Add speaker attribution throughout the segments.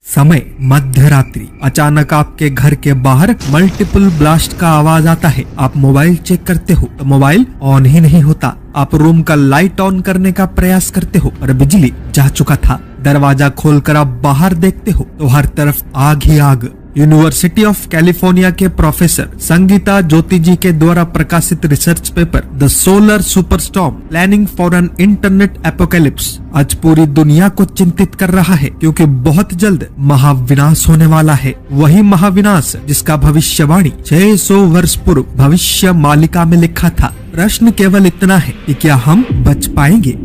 Speaker 1: समय मध्य रात्रि। अचानक आपके घर के बाहर मल्टीपल ब्लास्ट का आवाज आता है। आप मोबाइल चेक करते हो तो मोबाइल ऑन ही नहीं होता। आप रूम का लाइट ऑन करने का प्रयास करते हो पर बिजली जा चुका था। दरवाजा खोलकर आप बाहर देखते हो तो हर तरफ आग ही आग। यूनिवर्सिटी ऑफ कैलिफोर्निया के प्रोफेसर संगीता ज्योति जी के द्वारा प्रकाशित research paper the solar superstorm planning for an internet apocalypse आज पूरी दुनिया को चिंतित कर रहा है, क्योंकि बहुत जल्द महाविनाश होने वाला है। वही महाविनाश जिसका भविष्यवाणी 600 वर्ष पूर्व भविष्य मालिका में लिखा था। प्रश्न केवल इतना है कि क्या हम बच पाएंगे।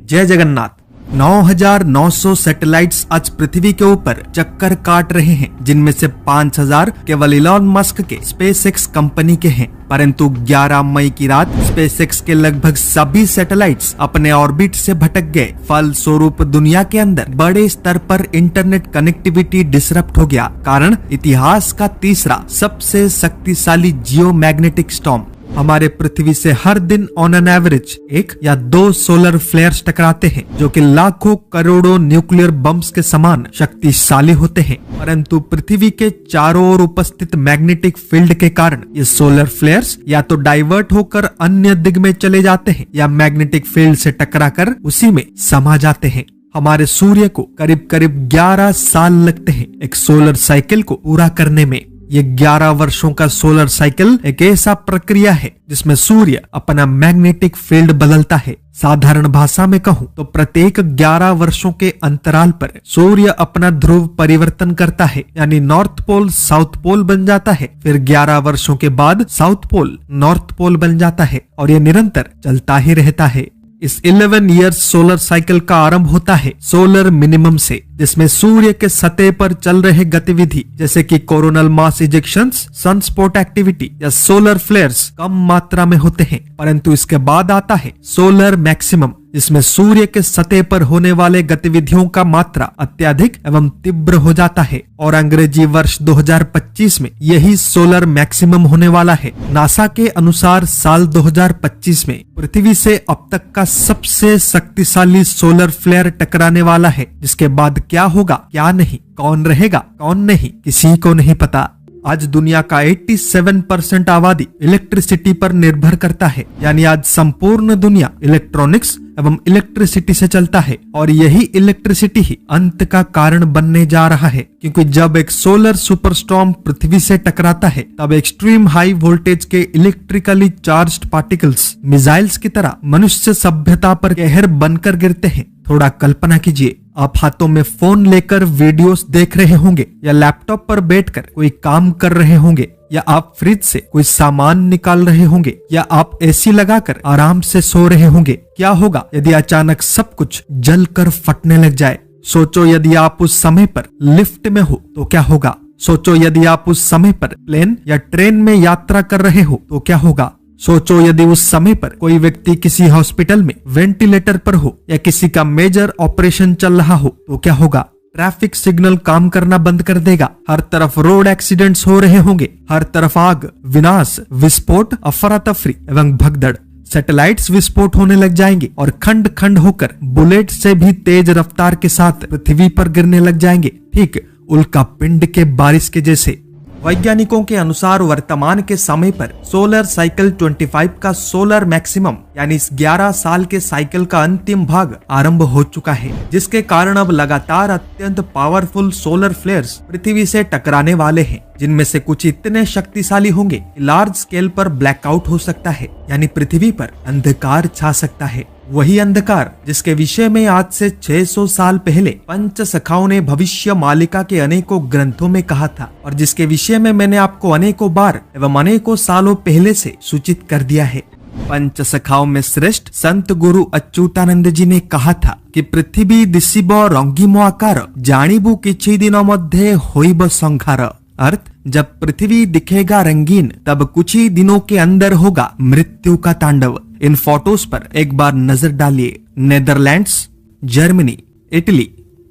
Speaker 1: जय जगन्नाथ। 9,900 सैटेलाइट्स आज पृथ्वी के ऊपर चक्कर काट रहे हैं, जिनमें से 5,000 केवल इलॉन मस्क के स्पेसएक्स कंपनी के हैं। परंतु 11 मई की रात स्पेसएक्स के लगभग सभी सैटेलाइट्स अपने ऑर्बिट से भटक गए। फलस्वरूप दुनिया के अंदर बड़े स्तर पर इंटरनेट कनेक्टिविटी डिसरप्ट हो गया। कारण इतिहास का तीसरा सबसे शक्तिशाली जियो मैग्नेटिक स्टॉर्म। हमारे पृथ्वी से हर दिन ऑन एन एवरेज 1 या 2 सोलर फ्लेयर्स टकराते हैं, जो कि लाखों करोड़ों न्यूक्लियर बम्स के समान शक्तिशाली होते हैं। परंतु पृथ्वी के चारों ओर उपस्थित मैग्नेटिक फील्ड के कारण ये सोलर फ्लेयर्स या तो डाइवर्ट होकर अन्य दिग में चले जाते हैं या मैग्नेटिक फील्ड से टकराकर उसी में समा जाते हैं। हमारे सूर्य को करीब करीब 11 साल लगते हैं एक सोलर साइकिल को पूरा करने में। ये 11 वर्षों का सोलर साइकिल एक ऐसा प्रक्रिया है जिसमें सूर्य अपना मैग्नेटिक फील्ड बदलता है। साधारण भाषा में कहूँ तो प्रत्येक 11 वर्षों के अंतराल पर सूर्य अपना ध्रुव परिवर्तन करता है, यानी नॉर्थ पोल साउथ पोल बन जाता है। फिर 11 वर्षों के बाद साउथ पोल नॉर्थ पोल बन जाता है और ये निरंतर चलता ही रहता है। इस 11 इयर्स सोलर साइकिल का आरंभ होता है सोलर मिनिमम से, जिसमें सूर्य के सतह पर चल रहे गतिविधि जैसे कि कोरोनल मास इजेक्शंस, सनस्पॉट एक्टिविटी या सोलर फ्लेयर्स कम मात्रा में होते हैं। परंतु इसके बाद आता है सोलर मैक्सिमम, जिसमें सूर्य के सतह पर होने वाले गतिविधियों का मात्रा अत्यधिक एवं तीव्र हो जाता है और अंग्रेजी वर्ष 2025 में यही सोलर मैक्सिमम होने वाला है। नासा के अनुसार साल 2025 में पृथ्वी से अब तक का सबसे शक्तिशाली सोलर फ्लेयर टकराने वाला है, जिसके बाद क्या होगा क्या नहीं, कौन रहेगा कौन नहीं, किसी को नहीं पता। आज दुनिया का 87% आबादी इलेक्ट्रिसिटी पर निर्भर करता है, यानी आज संपूर्ण दुनिया इलेक्ट्रॉनिक्स एवं इलेक्ट्रिसिटी से चलता है और यही इलेक्ट्रिसिटी ही अंत का कारण बनने जा रहा है। क्योंकि जब एक सोलर सुपरस्टॉर्म पृथ्वी से टकराता है तब एक्सट्रीम हाई वोल्टेज के इलेक्ट्रिकली चार्ज्ड पार्टिकल्स मिसाइल्स की तरह मनुष्य सभ्यता पर कहर बनकर गिरते हैं। थोड़ा कल्पना कीजिए, आप हाथों में फोन लेकर वीडियोस देख रहे होंगे या लैपटॉप पर बैठकर कोई काम कर रहे होंगे या आप फ्रिज से कोई सामान निकाल रहे होंगे या आप एसी लगाकर आराम से सो रहे होंगे। क्या होगा यदि अचानक सब कुछ जलकर फटने लग जाए? सोचो यदि आप उस समय पर लिफ्ट में हो तो क्या होगा? सोचो यदि आप उस समय पर प्लेन या ट्रेन में यात्रा कर रहे हो तो क्या होगा? सोचो यदि उस समय पर कोई व्यक्ति किसी हॉस्पिटल में वेंटिलेटर पर हो या किसी का मेजर ऑपरेशन चल रहा हो तो क्या होगा? ट्रैफिक सिग्नल काम करना बंद कर देगा। हर तरफ रोड एक्सीडेंट्स हो रहे होंगे। हर तरफ आग, विनाश, विस्फोट, अफरा तफरी एवं भगदड़। सैटेलाइट्स विस्फोट होने लग जाएंगे और खंड खंड होकर बुलेट से भी तेज रफ्तार के साथ पृथ्वी पर गिरने लग जाएंगे, ठीक उल्का पिंड के बारिश के जैसे। वैज्ञानिकों के अनुसार वर्तमान के समय पर सोलर साइकिल 25 का सोलर मैक्सिमम यानी इस 11 साल के साइकिल का अंतिम भाग आरंभ हो चुका है, जिसके कारण अब लगातार अत्यंत पावरफुल सोलर फ्लेयर्स पृथ्वी से टकराने वाले हैं, जिनमें से कुछ इतने शक्तिशाली होंगे कि लार्ज स्केल पर ब्लैकआउट हो सकता है, यानी पृथ्वी पर अंधकार छा सकता है। वही अंधकार जिसके विषय में आज से 600 साल पहले पंच सखाओं ने भविष्य मालिका के अनेकों ग्रंथों में कहा था और जिसके विषय में मैंने आपको अनेकों बार एवं अनेकों सालों पहले से सूचित कर दिया है। पंच सखाओं में श्रेष्ठ संत गुरु अच्युतानंद जी ने कहा था कि पृथ्वी दिशिब रंगीम आकार जानिबु किछि दिन मध्य होइब संहार। अर्थ, जब पृथ्वी दिखेगा रंगीन तब कुछ ही दिनों के अंदर होगा मृत्यु का तांडव। इन फोटोज पर एक बार नजर डालिए। Netherlands, Germany, Italy,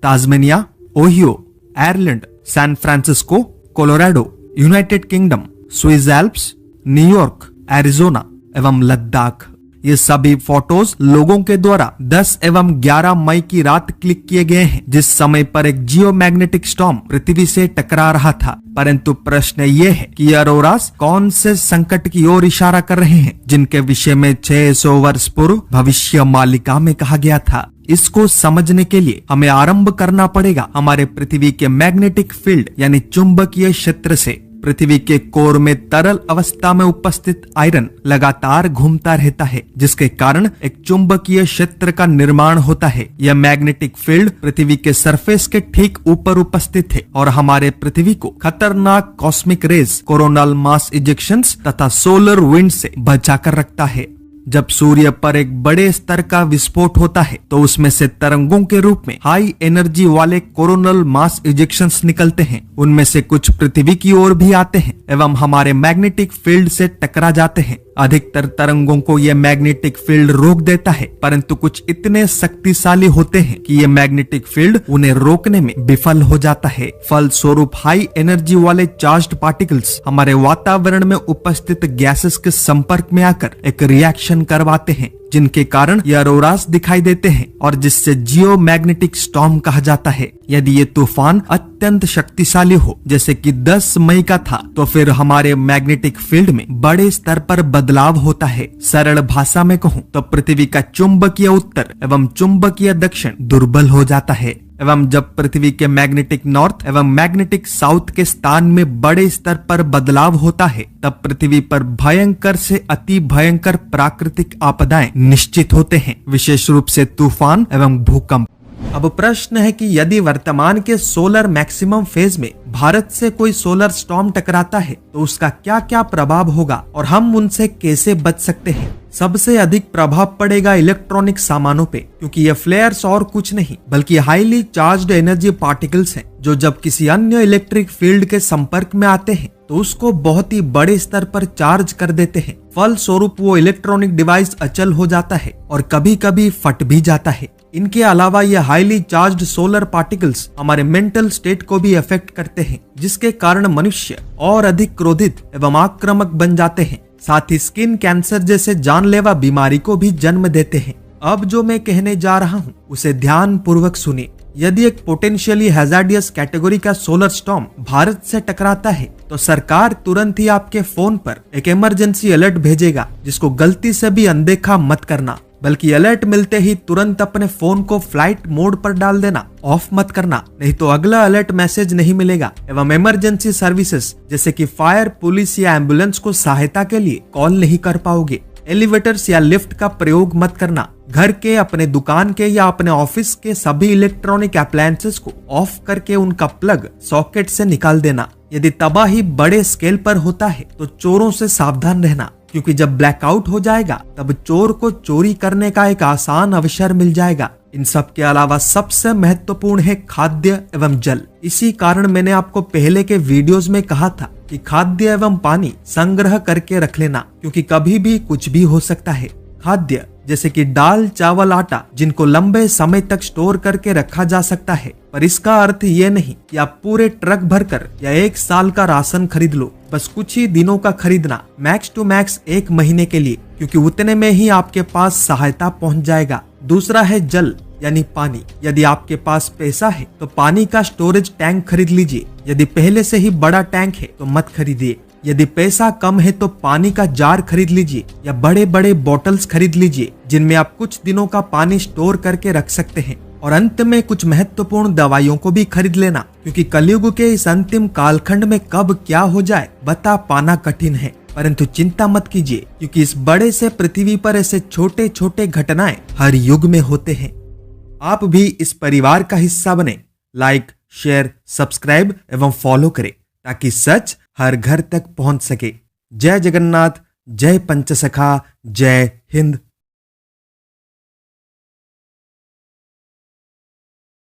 Speaker 1: Tasmania, Ohio, Ireland, San Francisco, Colorado, United Kingdom, Swiss Alps, New York, Arizona एवं लद्दाख। ये सभी फोटोज लोगों के द्वारा 10 एवं 11 मई की रात क्लिक किए गए हैं, जिस समय पर एक जियोमैग्नेटिक स्टॉर्म पृथ्वी से टकरा रहा था। परंतु प्रश्न ये है कि ये अरोरास कौन से संकट की ओर इशारा कर रहे हैं, जिनके विषय में 600 वर्ष पूर्व भविष्य मालिका में कहा गया था। इसको समझने के लिए हमें आरंभ करना पड़ेगा हमारे पृथ्वी के मैग्नेटिक फील्ड यानी चुंबकीय क्षेत्र से। पृथ्वी के कोर में तरल अवस्था में उपस्थित आयरन लगातार घूमता रहता है, जिसके कारण एक चुंबकीय क्षेत्र का निर्माण होता है। यह मैग्नेटिक फील्ड पृथ्वी के सरफेस के ठीक ऊपर उपस्थित है और हमारे पृथ्वी को खतरनाक कॉस्मिक रेज, कोरोनल मास इजेक्शंस तथा सोलर विंड से बचा कर रखता है। जब सूर्य पर एक बड़े स्तर का विस्फोट होता है तो उसमें से तरंगों के रूप में हाई एनर्जी वाले कोरोनल मास इजेक्शंस निकलते हैं। उनमें से कुछ पृथ्वी की ओर भी आते हैं एवं हमारे मैग्नेटिक फील्ड से टकरा जाते हैं। अधिकतर तरंगों को यह मैग्नेटिक फील्ड रोक देता है, परंतु कुछ इतने शक्तिशाली होते हैं कि यह मैग्नेटिक फील्ड उन्हें रोकने में विफल हो जाता है। फलस्वरूप हाई एनर्जी वाले चार्ज्ड पार्टिकल्स हमारे वातावरण में उपस्थित गैसेस के संपर्क में आकर एक रिएक्शन करवाते हैं, जिनके कारण ये अरोरास दिखाई देते हैं और जिससे जियोमैग्नेटिक स्टॉर्म कहा जाता है। यदि ये तूफान अत्यंत शक्तिशाली हो, जैसे कि 10 मई का था, तो फिर हमारे मैग्नेटिक फील्ड में बड़े स्तर पर बदलाव होता है। सरल भाषा में कहूँ तो पृथ्वी का चुंबकीय उत्तर एवं चुंबकीय दक्षिण दुर्बल हो जाता है एवं जब पृथ्वी के मैग्नेटिक नॉर्थ एवं मैग्नेटिक साउथ के स्थान में बड़े स्तर पर बदलाव होता है, तब पृथ्वी पर भयंकर से अति भयंकर प्राकृतिक आपदाएं निश्चित होते हैं, विशेष रूप से तूफान एवं भूकंप। अब प्रश्न है कि यदि वर्तमान के सोलर मैक्सिमम फेज में भारत से कोई सोलर स्टॉर्म टकराता है तो उसका क्या क्या प्रभाव होगा और हम उनसे कैसे बच सकते हैं। सबसे अधिक प्रभाव पड़ेगा इलेक्ट्रॉनिक सामानों पे, क्योंकि ये फ्लेयर्स और कुछ नहीं बल्कि हाईली चार्ज्ड एनर्जी पार्टिकल्स हैं, जो जब किसी अन्य इलेक्ट्रिक फील्ड के संपर्क में आते हैं तो उसको बहुत ही बड़े स्तर पर चार्ज कर देते हैं। फलस्वरूप वो इलेक्ट्रॉनिक डिवाइस अचल हो जाता है और कभी कभी फट भी जाता है। इनके अलावा ये हाईली चार्ज्ड सोलर पार्टिकल्स हमारे मेंटल स्टेट को भी अफेक्ट करते हैं, जिसके कारण मनुष्य और अधिक क्रोधित एवं आक्रामक बन जाते हैं। साथ ही स्किन कैंसर जैसे जानलेवा बीमारी को भी जन्म देते हैं। अब जो मैं कहने जा रहा हूँ उसे ध्यान पूर्वक सुनिए। यदि एक पोटेंशियली हैजार्डियस कैटेगरी का सोलर स्टॉर्म भारत से टकराता है तो सरकार तुरंत ही आपके फोन पर एक इमरजेंसी अलर्ट भेजेगा, जिसको गलती से भी अनदेखा मत करना, बल्कि अलर्ट मिलते ही तुरंत अपने फोन को फ्लाइट मोड पर डाल देना, ऑफ मत करना, नहीं तो अगला अलर्ट मैसेज नहीं मिलेगा एवं इमरजेंसी सर्विसेज जैसे कि फायर, पुलिस या एम्बुलेंस को सहायता के लिए कॉल नहीं कर पाओगे। एलिवेटर्स या लिफ्ट का प्रयोग मत करना। घर के, अपने दुकान के या अपने ऑफिस के सभी इलेक्ट्रॉनिक अप्लायंसेस को ऑफ करके उनका प्लग सॉकेट से निकाल देना। यदि तबाही बड़े स्केल पर होता है तो चोरों से सावधान रहना, क्योंकि जब ब्लैकआउट हो जाएगा तब चोर को चोरी करने का एक आसान अवसर मिल जाएगा। इन सब के अलावा सबसे महत्वपूर्ण है खाद्य एवं जल। इसी कारण मैंने आपको पहले के वीडियोस में कहा था कि खाद्य एवं पानी संग्रह करके रख लेना, क्योंकि कभी भी कुछ भी हो सकता है। खाद्य जैसे कि दाल, चावल, आटा, जिनको लंबे समय तक स्टोर करके रखा जा सकता है, पर इसका अर्थ ये नहीं कि आप पूरे ट्रक भरकर या 1 साल का राशन खरीद लो। बस कुछ ही दिनों का खरीदना, मैक्स टू मैक्स 1 महीने के लिए, क्योंकि उतने में ही आपके पास सहायता पहुंच जाएगा। दूसरा है जल यानी पानी। यदि आपके पास पैसा है तो पानी का स्टोरेज टैंक खरीद लीजिए। यदि पहले से ही बड़ा टैंक है तो मत खरीदिए। यदि पैसा कम है तो पानी का जार खरीद लीजिए या बड़े बड़े बॉटल्स खरीद लीजिए, जिनमें आप कुछ दिनों का पानी स्टोर करके रख सकते हैं। और अंत में कुछ महत्वपूर्ण दवाइयों को भी खरीद लेना, क्योंकि कलयुग के इस अंतिम कालखंड में कब क्या हो जाए बता पाना कठिन है। परंतु चिंता मत कीजिए, क्योंकि इस बड़े से पृथ्वी पर ऐसे छोटे छोटे घटनाएं हर युग में होते हैं। आप भी इस परिवार का हिस्सा बने। लाइक, शेयर, सब्सक्राइब एवं फॉलो करें, ताकि सच हर घर तक पहुंच सके। जय जगन्नाथ, जय पंचसखा, जय हिंद।